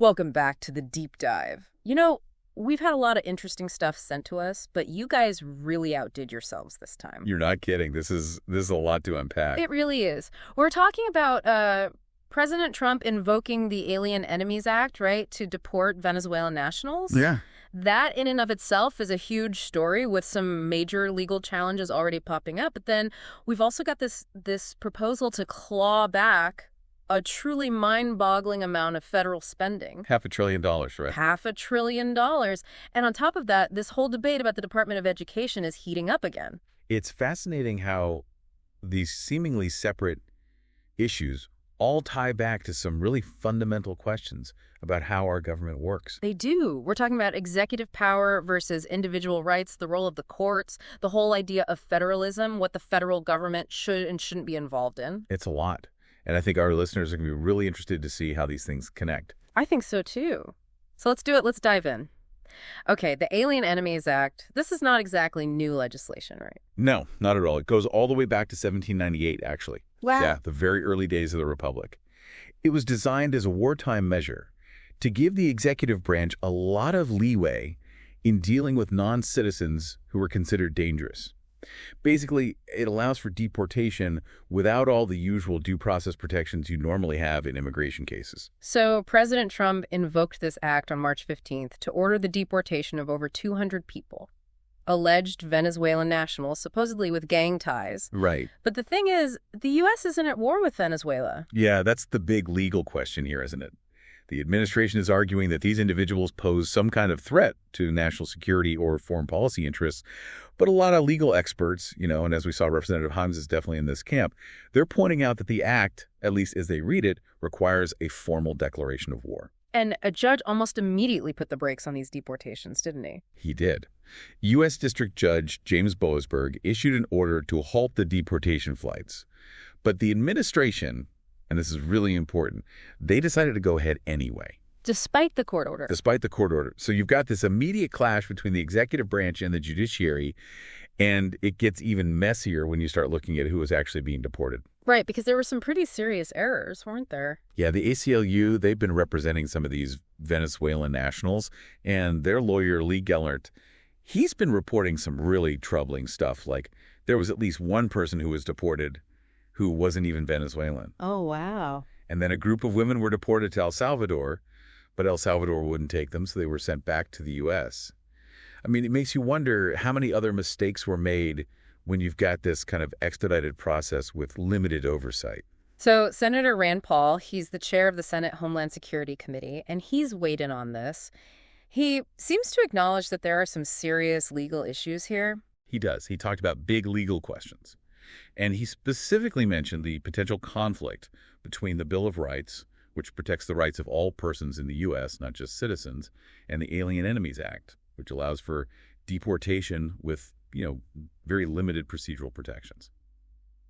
Welcome back to the deep dive. We've had a lot of interesting stuff sent to us, but you guys really outdid yourselves this time. You're not kidding. This is a lot to unpack. It really is. We're talking about President Trump invoking the Alien Enemies Act, right, to deport Venezuelan nationals. Yeah. That in and of itself is a huge story with some major legal challenges already popping up. But then we've also got this proposal to claw back a truly mind-boggling amount of federal spending. $500 billion, right? $500 billion. And on top of that, this whole debate about the Department of Education is heating up again. It's fascinating how these seemingly separate issues all tie back to some really fundamental questions about how our government works. They do. We're talking about executive power versus individual rights, the role of the courts, the whole idea of federalism, what the federal government should and shouldn't be involved in. It's a lot. And I think our listeners are going to be really interested to see how these things connect. I think so, too. So let's do it. Let's dive in. Okay, the Alien Enemies Act, this is not exactly new legislation, right? No, not at all. It goes all the way back to 1798, actually. Wow. Yeah, the very early days of the Republic. It was designed as a wartime measure to give the executive branch a lot of leeway in dealing with non-citizens who were considered dangerous. Basically, it allows for deportation without all the usual due process protections you normally have in immigration cases. So President Trump invoked this act on March 15th to order the deportation of over 200 people, alleged Venezuelan nationals, supposedly with gang ties. Right. But the thing is, the U.S. isn't at war with Venezuela. Yeah, that's the big legal question here, isn't it? The administration is arguing that these individuals pose some kind of threat to national security or foreign policy interests. But a lot of legal experts, and as we saw, Representative Himes is definitely in this camp, they're pointing out that the act, at least as they read it, requires a formal declaration of war. And a judge almost immediately put the brakes on these deportations, didn't he? He did. U.S. District Judge James Boasberg issued an order to halt the deportation flights. But the administration, and this is really important, they decided to go ahead anyway. Despite the court order. Despite the court order. So you've got this immediate clash between the executive branch and the judiciary, and it gets even messier when you start looking at who is actually being deported. Right, because there were some pretty serious errors, weren't there? Yeah, the ACLU, they've been representing some of these Venezuelan nationals, and their lawyer, Lee Gellert, he's been reporting some really troubling stuff. Like, there was at least one person who was deported who wasn't even Venezuelan. Oh, wow. And then a group of women were deported to El Salvador, but El Salvador wouldn't take them, so they were sent back to the U.S. I mean, it makes you wonder how many other mistakes were made when you've got this kind of expedited process with limited oversight. So Senator Rand Paul, he's the chair of the Senate Homeland Security Committee, and he's weighed in on this. He seems to acknowledge that there are some serious legal issues here. He does. He talked about big legal questions. And he specifically mentioned the potential conflict between the Bill of Rights, which protects the rights of all persons in the U.S., not just citizens, and the Alien Enemies Act, which allows for deportation with, very limited procedural protections.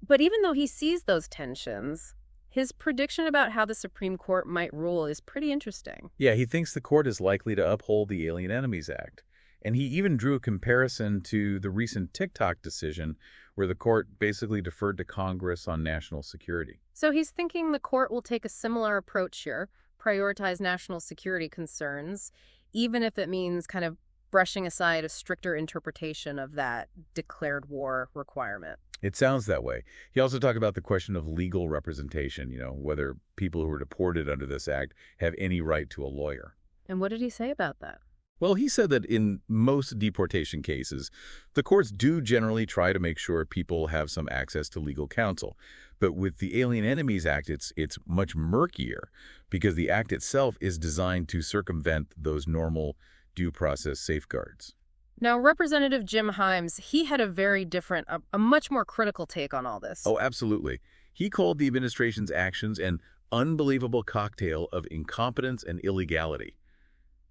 But even though he sees those tensions, his prediction about how the Supreme Court might rule is pretty interesting. Yeah, he thinks the court is likely to uphold the Alien Enemies Act. And he even drew a comparison to the recent TikTok decision where the court basically deferred to Congress on national security. So he's thinking the court will take a similar approach here, prioritize national security concerns, even if it means kind of brushing aside a stricter interpretation of that declared war requirement. It sounds that way. He also talked about the question of legal representation, whether people who are deported under this act have any right to a lawyer. And what did he say about that? Well, he said that in most deportation cases, the courts do generally try to make sure people have some access to legal counsel. But with the Alien Enemies Act, it's much murkier because the act itself is designed to circumvent those normal due process safeguards. Now, Representative Jim Himes, he had a very different, a much more critical take on all this. Oh, absolutely. He called the administration's actions an unbelievable cocktail of incompetence and illegality.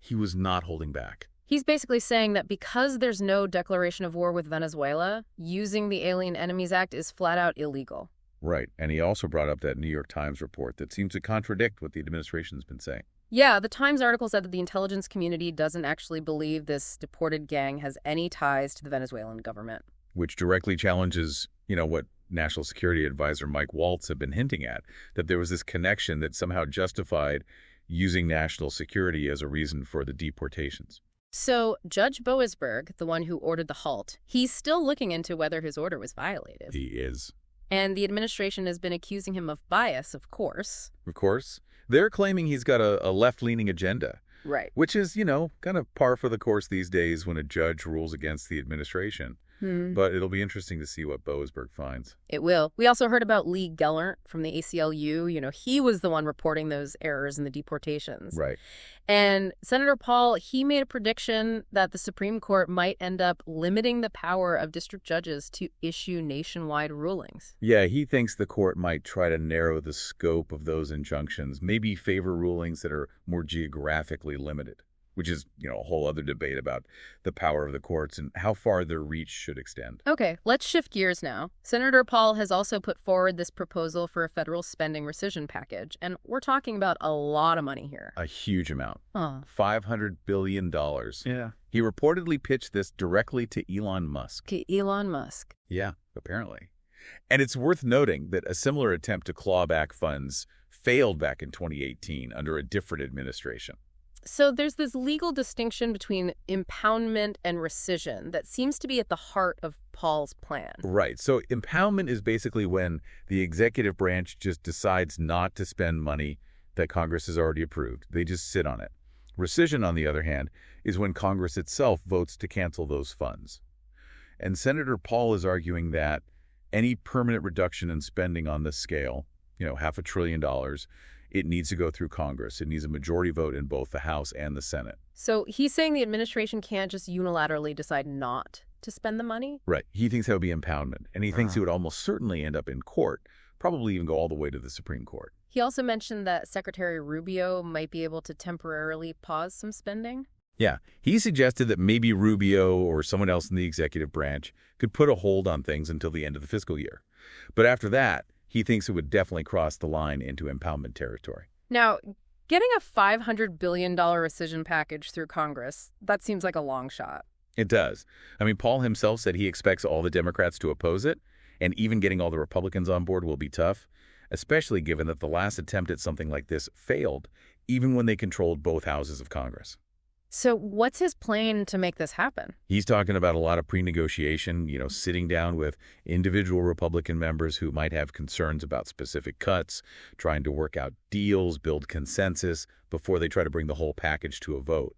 He was not holding back. He's basically saying that because there's no declaration of war with Venezuela, using the Alien Enemies Act is flat out illegal. Right. And he also brought up that New York Times report that seems to contradict what the administration's been saying. Yeah, the Times article said that the intelligence community doesn't actually believe this deported gang has any ties to the Venezuelan government. Which directly challenges, what National Security Advisor Mike Waltz had been hinting at, that there was this connection that somehow justified using national security as a reason for the deportations. So Judge Boasberg, the one who ordered the halt, he's still looking into whether his order was violated. He is. And the administration has been accusing him of bias, of course. Of course. They're claiming he's got a left-leaning agenda. Right. Which is, kind of par for the course these days when a judge rules against the administration. But it'll be interesting to see what Boasberg finds. It will. We also heard about Lee Gellert from the ACLU. He was the one reporting those errors in the deportations. Right. And Senator Paul, he made a prediction that the Supreme Court might end up limiting the power of district judges to issue nationwide rulings. Yeah, he thinks the court might try to narrow the scope of those injunctions, maybe favor rulings that are more geographically limited, which is, a whole other debate about the power of the courts and how far their reach should extend. Okay, let's shift gears now. Senator Paul has also put forward this proposal for a federal spending rescission package, and we're talking about a lot of money here. A huge amount. Oh. $500 billion. Yeah. He reportedly pitched this directly to Elon Musk. To Elon Musk. Yeah, apparently. And it's worth noting that a similar attempt to claw back funds failed back in 2018 under a different administration. So there's this legal distinction between impoundment and rescission that seems to be at the heart of Paul's plan. Right. So impoundment is basically when the executive branch just decides not to spend money that Congress has already approved. They just sit on it. Rescission, on the other hand, is when Congress itself votes to cancel those funds. And Senator Paul is arguing that any permanent reduction in spending on this scale, $500 billion, it needs to go through Congress. It needs a majority vote in both the House and the Senate. So he's saying the administration can't just unilaterally decide not to spend the money? Right. He thinks that would be impoundment. And he thinks it would almost certainly end up in court, probably even go all the way to the Supreme Court. He also mentioned that Secretary Rubio might be able to temporarily pause some spending. Yeah. He suggested that maybe Rubio or someone else in the executive branch could put a hold on things until the end of the fiscal year. But after that, he thinks it would definitely cross the line into impoundment territory. Now, getting a $500 billion rescission package through Congress, that seems like a long shot. It does. Paul himself said he expects all the Democrats to oppose it, and even getting all the Republicans on board will be tough, especially given that the last attempt at something like this failed, even when they controlled both houses of Congress. So what's his plan to make this happen? He's talking about a lot of pre-negotiation, sitting down with individual Republican members who might have concerns about specific cuts, trying to work out deals, build consensus before they try to bring the whole package to a vote.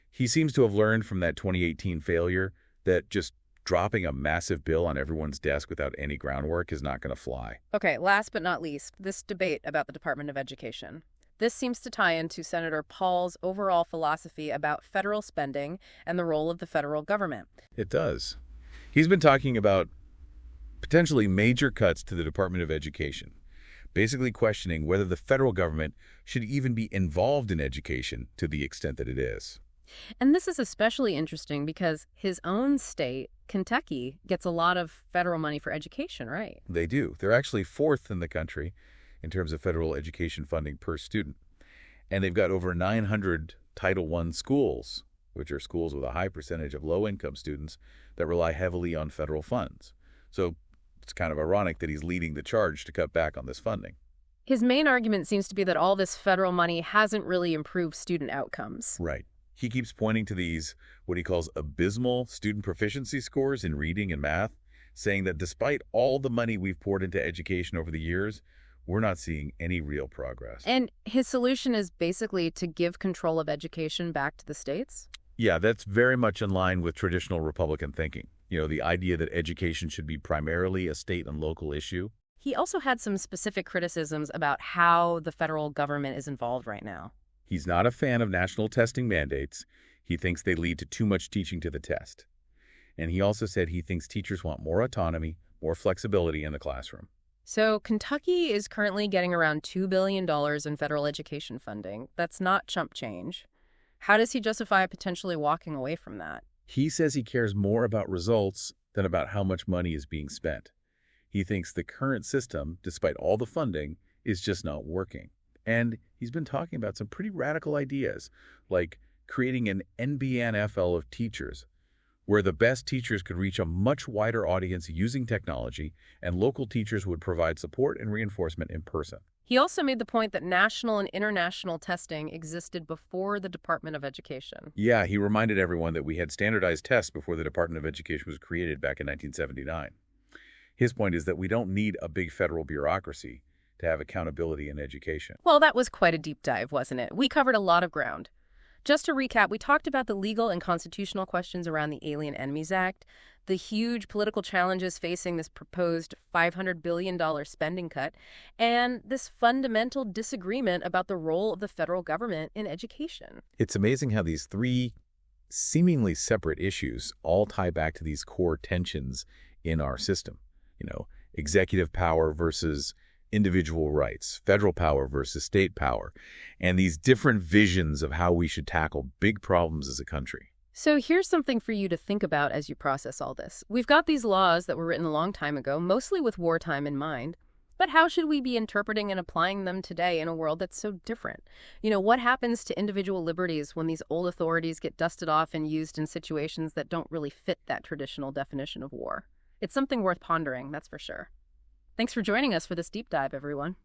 He seems to have learned from that 2018 failure that just dropping a massive bill on everyone's desk without any groundwork is not going to fly. Okay, last but not least, this debate about the Department of Education. This seems to tie into Senator Paul's overall philosophy about federal spending and the role of the federal government. It does. He's been talking about potentially major cuts to the Department of Education, basically questioning whether the federal government should even be involved in education to the extent that it is. And this is especially interesting because his own state, Kentucky, gets a lot of federal money for education, right? They do. They're actually fourth in the country in terms of federal education funding per student. And they've got over 900 Title I schools, which are schools with a high percentage of low-income students that rely heavily on federal funds. So it's kind of ironic that he's leading the charge to cut back on this funding. His main argument seems to be that all this federal money hasn't really improved student outcomes. Right. He keeps pointing to these, what he calls abysmal student proficiency scores in reading and math, saying that despite all the money we've poured into education over the years, we're not seeing any real progress. And his solution is basically to give control of education back to the states? Yeah, that's very much in line with traditional Republican thinking. The idea that education should be primarily a state and local issue. He also had some specific criticisms about how the federal government is involved right now. He's not a fan of national testing mandates. He thinks they lead to too much teaching to the test. And he also said he thinks teachers want more autonomy, more flexibility in the classroom. So Kentucky is currently getting around $2 billion in federal education funding. That's not chump change. How does he justify potentially walking away from that? He says he cares more about results than about how much money is being spent. He thinks the current system, despite all the funding, is just not working. And he's been talking about some pretty radical ideas, like creating an NBNFL of teachers, where the best teachers could reach a much wider audience using technology, and local teachers would provide support and reinforcement in person. He also made the point that national and international testing existed before the Department of Education. Yeah, he reminded everyone that we had standardized tests before the Department of Education was created back in 1979. His point is that we don't need a big federal bureaucracy to have accountability in education. Well, that was quite a deep dive, wasn't it? We covered a lot of ground. Just to recap, we talked about the legal and constitutional questions around the Alien Enemies Act, the huge political challenges facing this proposed $500 billion spending cut, and this fundamental disagreement about the role of the federal government in education. It's amazing how these three seemingly separate issues all tie back to these core tensions in our system. Executive power versus individual rights, federal power versus state power, and these different visions of how we should tackle big problems as a country. So here's something for you to think about as you process all this. We've got these laws that were written a long time ago, mostly with wartime in mind. But how should we be interpreting and applying them today in a world that's so different? What happens to individual liberties when these old authorities get dusted off and used in situations that don't really fit that traditional definition of war? It's something worth pondering, that's for sure. Thanks for joining us for this deep dive, everyone.